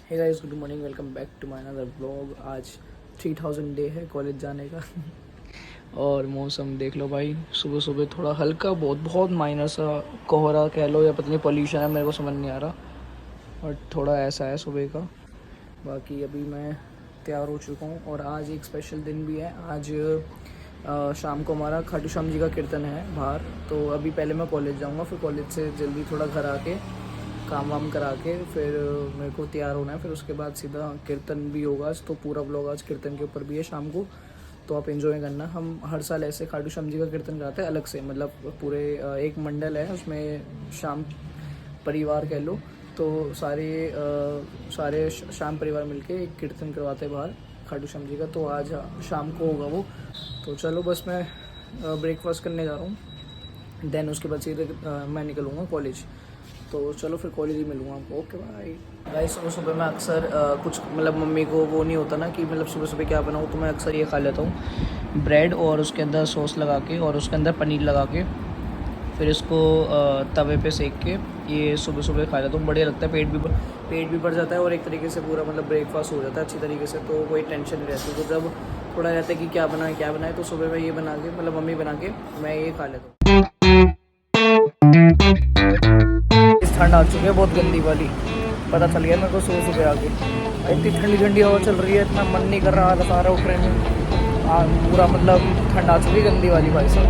Hey guys, good morning, welcome back to my another blog. आज 3000 day है college जाने का। और मौसम देख लो भाई, सुबह सुबह थोड़ा हल्का बहुत बहुत माइनर सा कोहरा कह लो या पता नहीं पोल्यूशन है, मेरे को समझ नहीं आ रहा, और थोड़ा ऐसा है सुबह का। बाकी अभी मैं तैयार हो चुका हूँ और आज एक स्पेशल दिन भी है। आज शाम को हमारा खाटू श्याम जी का कीर्तन है बाहर, तो अभी पहले मैं कॉलेज जाऊँगा, फिर कॉलेज से जल्दी थोड़ा घर आके काम वाम करा के फिर मेरे को तैयार होना है। फिर उसके बाद सीधा कीर्तन भी होगा आज, तो पूरा ब्लॉग आज कीर्तन के ऊपर भी है शाम को, तो आप एंजॉय करना। हम हर साल ऐसे खाटू श्याम जी का कीर्तन कराते हैं अलग से, मतलब पूरे एक मंडल है उसमें, श्याम परिवार कह लो, तो सारे श्याम परिवार मिलके एक कीर्तन करवाते हैं बाहर खाटू श्याम जी का। तो आज शाम को होगा वो। तो चलो बस मैं ब्रेकफास्ट करने जा रहा हूँ, देन उसके बाद सीधे मैं निकलूँगा कॉलेज। तो चलो फिर कॉलेज ही मिलूँगा आपको। Okay bye guys. सुबह सुबह मैं अक्सर कुछ मतलब मम्मी को वो नहीं होता ना कि मतलब सुबह सुबह क्या बनाऊँ, तो मैं अक्सर ये खा लेता हूँ, ब्रेड और उसके अंदर सॉस लगा के और उसके अंदर पनीर लगा के, फिर इसको तवे पे सेक के ये सुबह सुबह खा लेता हूँ। बढ़िया लगता है, पेट भी भर जाता है और एक तरीके से पूरा मतलब ब्रेकफास्ट हो जाता है अच्छी तरीके से, तो कोई टेंशन नहीं रहती। तो जब थोड़ा रहता है कि क्या बनाए, तो सुबह मैं ये बना के मतलब मम्मी बना के मैं ये खा लेता हूँ। ठंड आ चुकी है बहुत गंदी वाली, पता चल गया मेरे को सुबह सुबह आके। इतनी ठंडी ठंडी हवा चल रही है, इतना मन नहीं कर रहा था सारा उठने में। पूरा मतलब ठंड आ चुकी है गंदी वाली भाई साहब।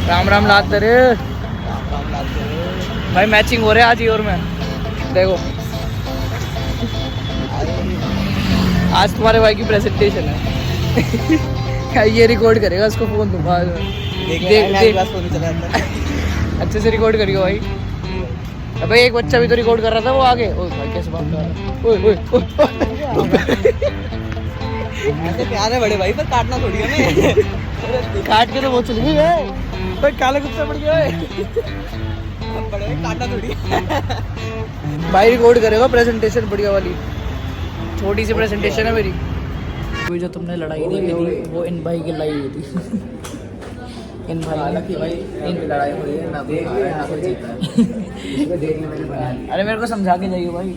राम राम लाते रे भाई, मैचिंग हो रहे आज ही। और मैं देखो आज तुम्हारे भाई की प्रेजेंटेशन है। ये रिकॉर्ड करेगा, उसको फोन दूंगा। देख अच्छे से रिकॉर्ड करियो भाई। अबे एक बच्चा भी तो रिकॉर्ड कर रहा था, वो आगे। ओए भाई कैसे बात कर रहा है। प्यार है बड़े भाई, पर काटना थोड़ी है। काट के तो वो चल गई है भाई, काले कुत्ते पड़ गए बड़े भाई काटना थोड़ी। भाई रिकॉर्ड करेगा प्रेजेंटेशन बढ़िया वाली, छोटी सी प्रेजेंटेशन है मेरी। कोई जो तुमने लड़ाई देखी थी वो इन भाई की लड़ाई हुई थी। इन भाई इन लड़ाई हुई है ना, ना कोई जीता है। देखने मैंने बनाया। अरे मेरे को समझा के जाइए भाई।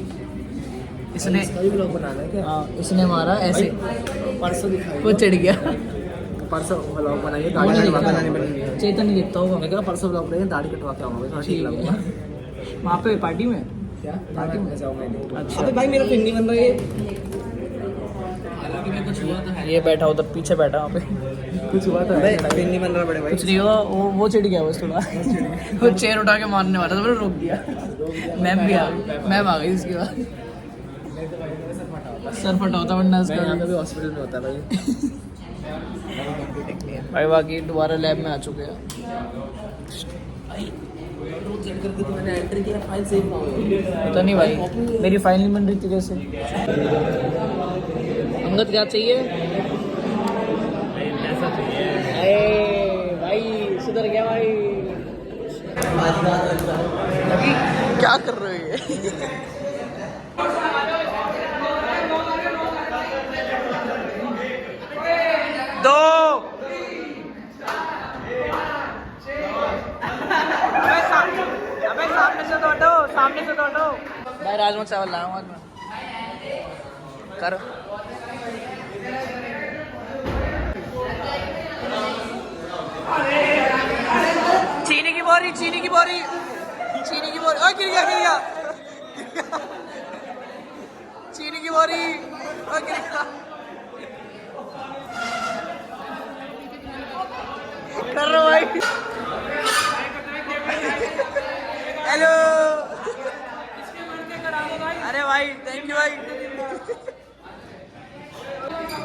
इसने ब्लॉग बनाना है क्या? हाँ, इसने मारा ऐसे, परसों दिखाई वो चिढ़ गया। परसों ब्लॉग बनाइए, वो नहीं दिखता बनानी होगा। पड़ेगी। चेतन नहीं दिखता होगा। मैं कह परसों ब्लॉग बनाइए, दाढ़ी कटवा के आऊँगा, थोड़ा ठीक लगेगा। वहाँ पे पार्टी में क्या पार्टी में जाऊँगा? अच्छा। अबे भाई मेरा पिन नहीं बन रहा है। हालांकि मैं कुछ हुआ था, ये बैठा उधर पीछे बैठा वहाँ पे। कुछ हुआ था? पिन नहीं बन रहा बड़े भाई। कुछ नहीं हुआ, वो चिढ़ गया बस थोड़ा। वो चेयर उठा के मारने वाला था, मैंने रोक दिया। मैम भी आ गई, मैम आ गई इसके बाद। सर फटा होता वरना मैं यहाँ पे भी हॉस्पिटल में होता भाई। भाई बाकी दोबारा लैब में आ चुके हैं। मैंने एंट्री किया, फाइल सेव पता नहीं भाई, मेरी फाइल नहीं बन रही थी कैसे। अंगद क्या चाहिए? भाई सुधर गया भाई। अभी क्या कर रहे हो ये? दो अबे सामने से तो हटो। भाई राजमा चावल लाया हूँ आज मैं। करो चीनी की बोरी ओ गिर गया चीनी की बोरी ओ गिर गया। कर रहा भाई। हेलो, अरे भाई थैंक यू भाई।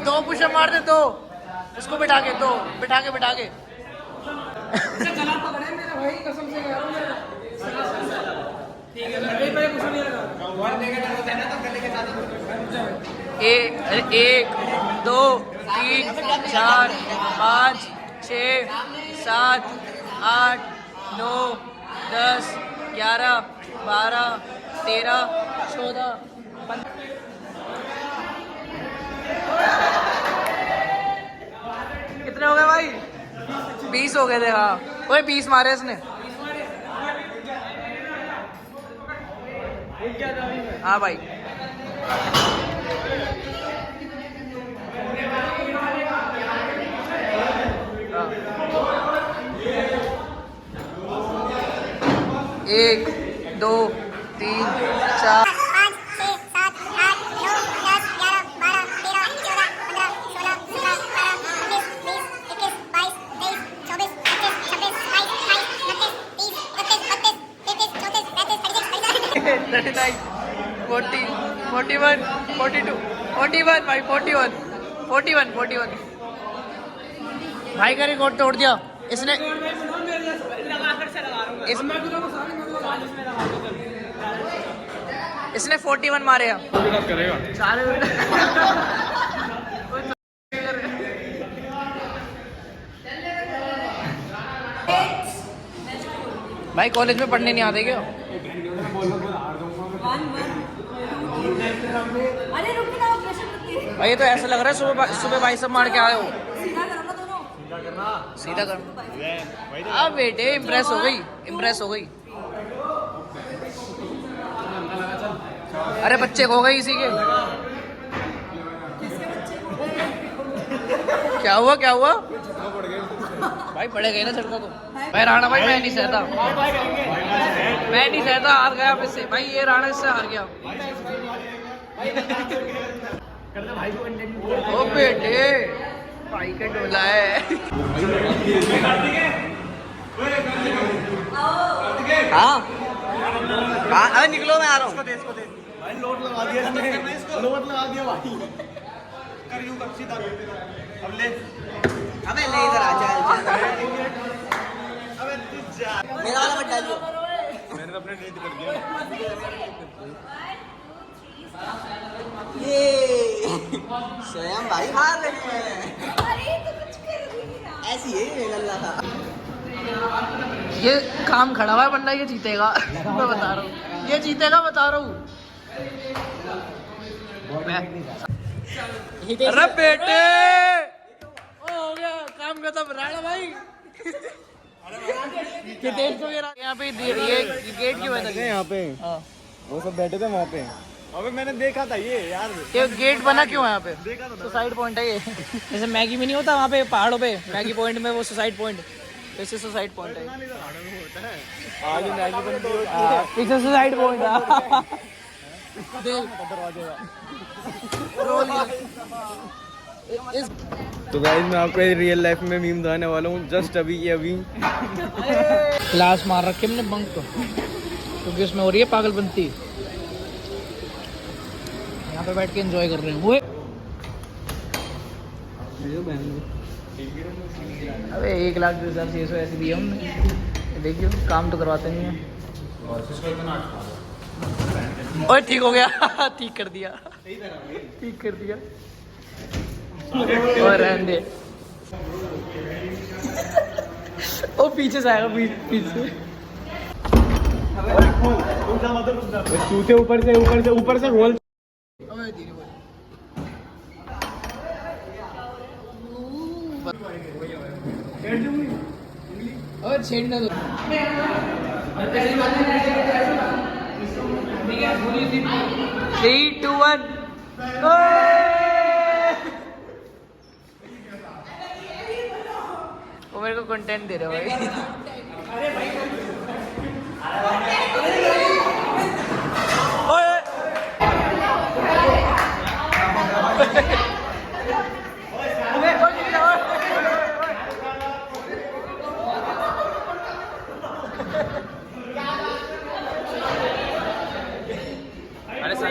2 पुशअप मार दे, 2 उसको बिठा के गला पकड़े मेरा भाई, कसम से कह रहा हूं मैं। ठीक है भाई, मैं कुछ नहीं लगा। और देगा तो देना, तो गले के साथ 1 2 3 4 5 6 7 8 9 10 11 12 13 14 15। 20 हो गए थे हाँ। ओए 20 मारे इसने। हाँ भाई हाँ। 1 2 3 4 39 40 41 42 41 भाई 41 41 41 भाई का रिकॉर्ड तोड़ दिया इसने। इसने 41 मारे हैं। सारे भाई कॉलेज में पढ़ने नहीं आते क्या? अरे रुक ना प्रेशर मत दे। भाई ये तो ऐसा लग रहा है सुबह भाई सब मार के आए हो। सीधा करो ना दोनों। सीधा कर। अब बेटे इम्प्रेस हो गई इम्प्रेस हो गई। अरे बच्चे खो गए इसी के। क्या हुआ क्या हुआ? भाई पड़े गए ना सड़कों को। भाई राणा भाई मैं नहीं सहता हार गया आप इससे। भाई ये राणा इससे हार गया। ओ बेटे भाई का डोला है। हाँ हाँ अरे निकलो मैं आ रहा हूँ। भाई लोट लगा दिया इसने लोट लगा दिया भाई कर यूं कर सीधा अब ले अबे ले इधर आ जा। अबे तू जा मेरा वाला मत डालियो। मैंने तो अपने नींद कर दिया ये स्वयं भाई हार रही है। अरे तो कुछ कर रही है। ऐसी है लल्ला था। ये काम खड़ा हुआ है वरना ये जीतेगा। मैं बता रहा हूँ ये जीतेगा बता रहा हूँ। अरे बेटे ओ हो गया काम खत्म राणा भाई। यहाँ पे ये गेट क्यों है? यहाँ पे हाँ वो सब बैठे थे वहाँ पे। अबे मैंने देखा था ये यार ये गेट बना क्यों है यहाँ पे? देखा था सुसाइड पॉइंट है ये। जैसे मैगी में नहीं होता वहाँ पे पहाड़ों पे मैगी पॉइंट में वो सुसाइड पॉइंट वैसे सुसाइड पॉइंट है। आज मैगी बनती होती है पीछे सुसाइड पॉइंट है। दरवाजे का। रोल तो गाइस मैं आपको रियल लाइफ में मीम दिखाने वाला हूँ जस्ट अभी क्लास मार रखे हमने बंक तो क्योंकि उसमें हो रही है पागलपंती। यहाँ पे बैठ के एंजॉय कर रहे हैं वो। अबे 1,20,600 ऐसे दिए हमने। देखियो काम तो करवाते नहीं है। और ठीक हो गया। ठीक कर दिया ठीक कर दिया और रहने दे। ओ पीछे से आएगा पीछे। चूते ऊपर से रोल और छेड़ना दो। 3 2 1 वो मेरे को कंटेंट दे रहे हो भाई। ओए अरे सर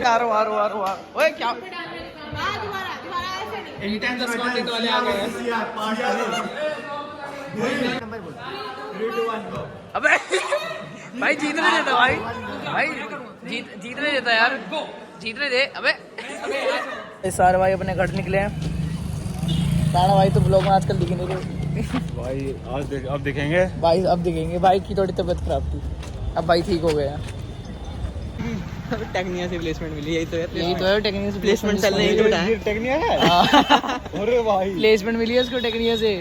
आ रहा हूँ ओए क्या एनी टाइम 10 कंटेंट वाले आ गए हैं। अबे भाई जीतने देता भाई जीतने देता यार जीतने दे। अबे सारे भाई अपने घर निकले हैं। राणा भाई तो ब्लॉग में आजकल दिख नहीं रहे भाई आज अब दिखेंगे भाई अब दिखेंगे। भाई की थोड़ी तबीयत खराब थी अब भाई ठीक हो गया। टेक्निया से प्लेसमेंट मिली, यही तो है। यही तो है टेक्निक से प्लेसमेंट चल रही है। ये टेक्निया है। अरे भाई प्लेसमेंट मिली है इसको टेक्निक से।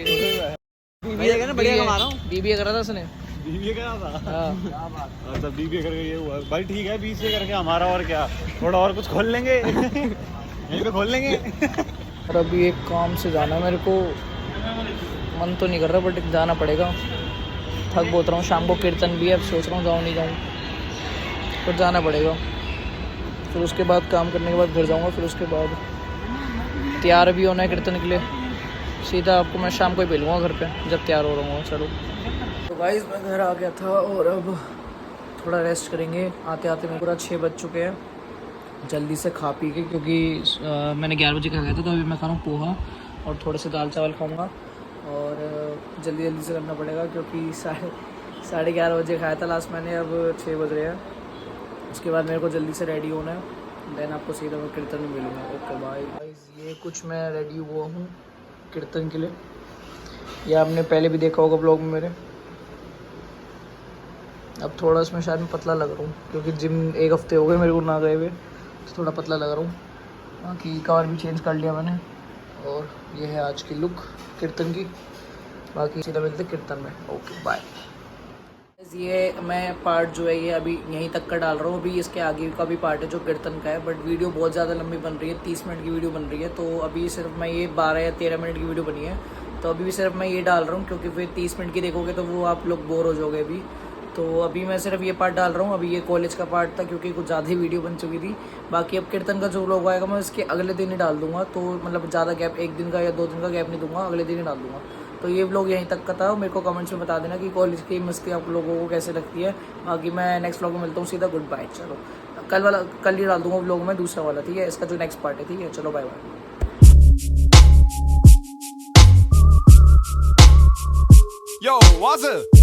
बीबीए ना बढ़िया कमा रहा हूँ। बीबीए करा था उसने। बीबीए करा था। हाँ अच्छा बीबीए करके ये हुआ भाई, ठीक है बीसीए करके हमारा और क्या, थोड़ा और कुछ खोल लेंगे। यहीं पे खोल लेंगे। और अभी एक काम से जाना है मेरे को, मन तो नहीं कर रहा बट जाना पड़ेगा। थक बहुत रहा हूँ, शाम को कीर्तन भी है, अब सोच रहा हूँ जाऊँ नहीं जाऊँ, पर जाना पड़ेगा। फिर उसके बाद काम करने के बाद घर जाऊँगा, फिर उसके बाद तैयार भी होना है कीर्तन के लिए। सीधा आपको मैं शाम को ही मिलूँगा घर पे जब तैयार हो रहा हूँ। चलो तो गाइस मैं घर आ गया था और अब थोड़ा रेस्ट करेंगे। आते आते मेरे पूरा 6 बज चुके हैं। जल्दी से खा पी के, क्योंकि मैंने 11 बजे खा गया था, तो अभी मैं खा रहा हूँ पोहा और थोड़े से दाल चावल खाऊंगा। और जल्दी जल्दी से करना पड़ेगा क्योंकि 11:30 बजे खाया था लास्ट मैंने, अब 6 बज रहे हैं। उसके बाद मेरे को जल्दी से रेडी होना है, देन आपको सीधा मैं कीर्तन में मिलूँगा। Okay bye. ये कुछ मैं रेडी हुआ हूँ कीर्तन के लिए, ये आपने पहले भी देखा होगा ब्लॉग में मेरे। अब थोड़ा इसमें शायद मैं पतला लग रहा हूँ क्योंकि जिम 1 हफ्ते हो गए मेरे को ना गए हुए, तो थोड़ा पतला लग रहा हूँ। बाकी कवर भी चेंज कर लिया मैंने, और ये है आज की लुक कीर्तन की। बाकी सीधा मिलते कीर्तन में। Okay bye. ये मैं पार्ट जो है ये अभी यहीं तक का डाल रहा हूँ। अभी इसके आगे का भी पार्ट है जो कीर्तन का है, बट वीडियो बहुत ज़्यादा लंबी बन रही है, 30 मिनट की वीडियो बन रही है। तो अभी सिर्फ मैं ये 12 या 13 मिनट की वीडियो बनी है, तो अभी भी सिर्फ मैं ये डाल रहा हूँ क्योंकि फिर 30 मिनट की देखोगे तो वो आप लोग बोर हो जाओगे अभी। तो अभी मैं सिर्फ ये पार्ट डाल रहा हूँ। अभी ये कॉलेज का पार्ट था क्योंकि कुछ ज़्यादा ही वीडियो बन चुकी थी। बाकी अब कीर्तन का जो व्लॉग आएगा मैं इसके अगले दिन ही डाल दूँगा, तो मतलब ज़्यादा गैप 1 दिन का या 2 दिन का गैप नहीं दूंगा, अगले दिन ही डाल दूँगा। तो ये व्लॉग यहीं तक का था। मेरे को कमेंट्स में बता देना कि कॉलेज की मस्ती आप लोगों को कैसे लगती है। बाकी मैं नेक्स्ट व्लॉग में मिलता हूँ सीधा। Goodbye. चलो कल ही डाल दूँगा व्लॉग में दूसरा वाला, ठीक है, इसका जो नेक्स्ट पार्ट है, ठीक है। चलो bye bye. Yo, what's up?